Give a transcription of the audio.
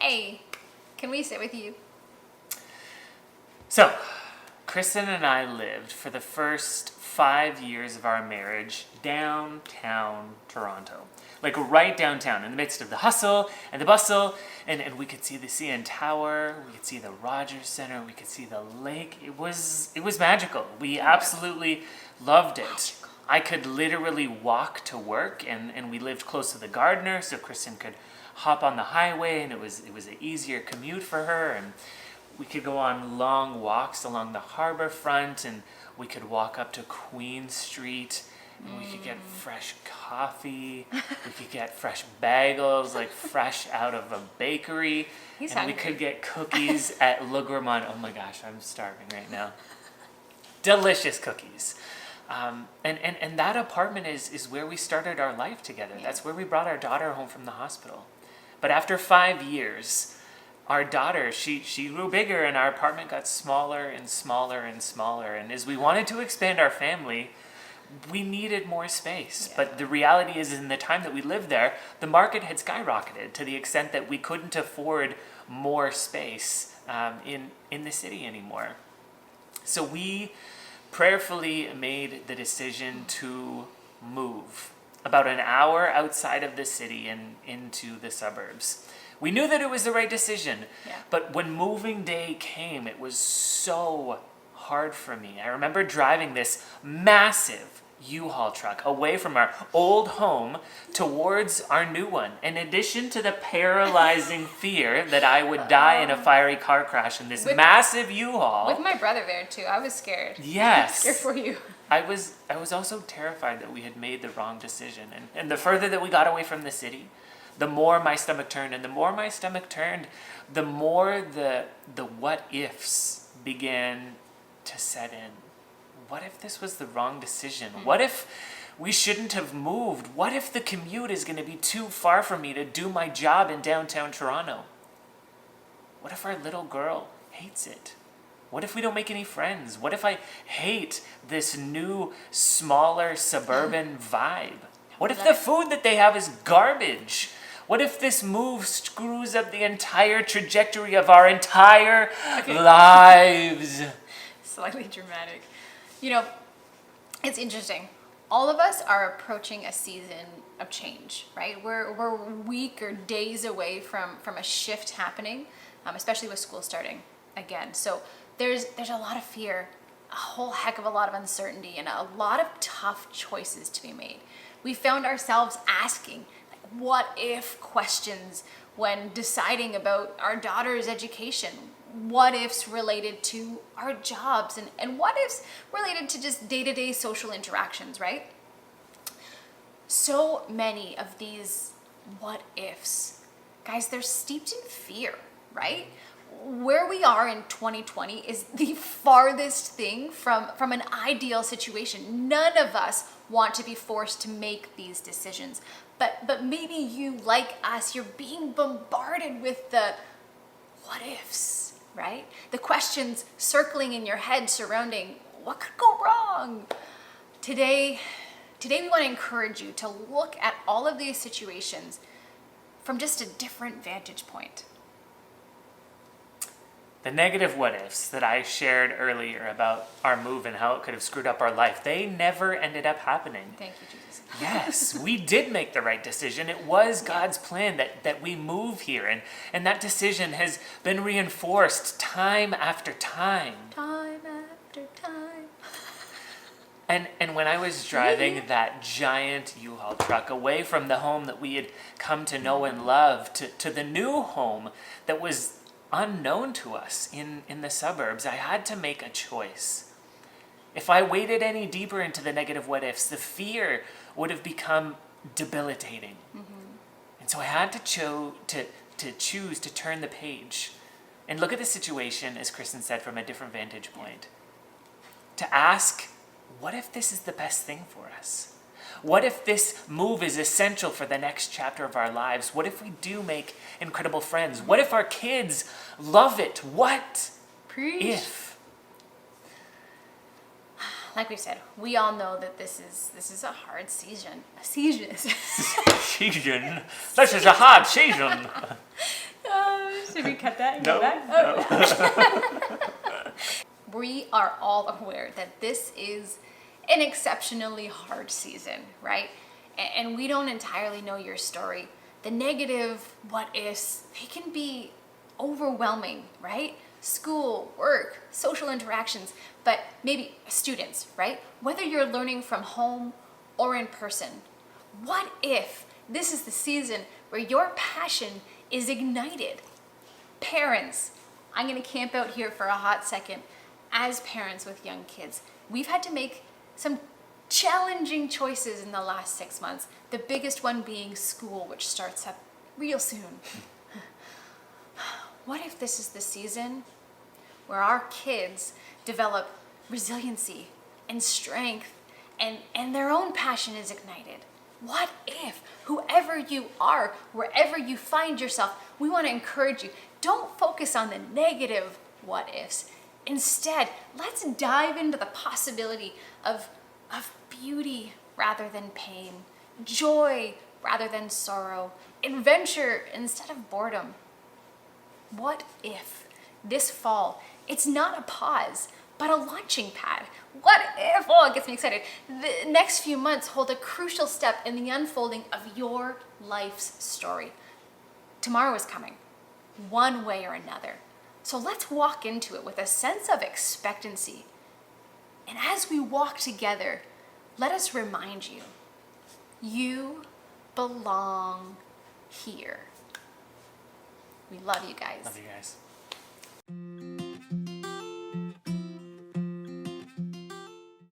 Hey, can we sit with you? So, Kristen and I lived for the first 5 years of our marriage downtown Toronto. Like right downtown, in the midst of the hustle and the bustle, and we could see the CN Tower, we could see the Rogers Center, we could see the lake. It was magical. We absolutely loved it. I could literally walk to work, and we lived close to the Gardiner, so Kristen could hop on the highway, and it was an easier commute for her, and we could go on long walks along the harbor front, and we could walk up to Queen Street, and we could get fresh coffee, we could get fresh bagels, like fresh out of a bakery, He's and hungry. we could get cookies at Le Gourmand. Oh my gosh, I'm starving right now. Delicious cookies. And that apartment is where we started our life together. Yeah. That's where we brought our daughter home from the hospital. But after 5 years, our daughter, she grew bigger, and our apartment got smaller and smaller and smaller. And as we wanted to expand our family, we needed more space. Yeah. But the reality is, in the time that we lived there, the market had skyrocketed to the extent that we couldn't afford more space in the city anymore. So we prayerfully made the decision to move about an hour outside of the city and into the suburbs. We knew that it was the right decision, but when moving day came, it was so hard for me. I remember driving this massive U-Haul truck away from our old home towards our new one. In addition to the paralyzing fear that I would die in a fiery car crash in this massive U-Haul. With my brother there too, I was scared. Yes. Scared for you. I was also terrified that we had made the wrong decision. And the further that we got away from the city, the more my stomach turned. And the more my stomach turned, the more the what ifs began to set in. What if this was the wrong decision? What if we shouldn't have moved? What if the commute is going to be too far for me to do my job in downtown Toronto? What if our little girl hates it? What if we don't make any friends? What if I hate this new, smaller, suburban vibe? What if the food that they have is garbage? What if this move screws up the entire trajectory of our entire lives? Slightly dramatic. You know, it's interesting. All of us are approaching a season of change, right? We're a week or days away from a shift happening, especially with school starting again. So there's a lot of fear, a whole heck of a lot of uncertainty, and a lot of tough choices to be made. We found ourselves asking what if questions when deciding about our daughter's education. What ifs related to our jobs, and what ifs related to just day-to-day social interactions, right? So many of these what ifs, guys, they're steeped in fear, right? Where we are in 2020 is the farthest thing from an ideal situation. None of us want to be forced to make these decisions. But maybe you, like us, you're being bombarded with the what ifs, right? The questions circling in your head surrounding what could go wrong. Today we want to encourage you to look at all of these situations from just a different vantage point. The negative what ifs that I shared earlier about our move and how it could have screwed up our life, they never ended up happening. Thank you, Jesus. Yes, we did make the right decision. It was God's plan that we move here, and that decision has been reinforced time after time. Time after time. And when I was driving that giant U-Haul truck away from the home that we had come to know and love to the new home that was unknown to us in the suburbs, I had to make a choice. If I waded any deeper into the negative what ifs, the fear would have become debilitating. And so I had to choose to turn the page and look at the situation, as Kristen said, from a different vantage point. To ask, what if this is the best thing for us? What if this move is essential for the next chapter of our lives? What if we do make incredible friends? What if our kids love it? What Preach. if? Like we said, we all know that this is a hard season. Season. This is a hard season. Should we cut that and No, go back? no. We are all aware that this is an exceptionally hard season, right? And we don't entirely know your story. The negative what ifs, they can be overwhelming, right? School, work, social interactions, but maybe students, right? Whether you're learning from home or in person, what if this is the season where your passion is ignited? Parents, I'm gonna camp out here for a hot second. As parents with young kids, we've had to make some challenging choices in the last 6 months. The biggest one being school, which starts up real soon. What if this is the season where our kids develop resiliency and strength and their own passion is ignited? What if, whoever you are, wherever you find yourself, we want to encourage you, don't focus on the negative what ifs. Instead, let's dive into the possibility of beauty rather than pain, joy rather than sorrow, adventure instead of boredom. What if this fall, it's not a pause, but a launching pad? What if, oh, it gets me excited. The next few months hold a crucial step in the unfolding of your life's story. Tomorrow is coming, one way or another. So let's walk into it with a sense of expectancy. And as we walk together, let us remind you, you belong here. We love you guys. Love you guys.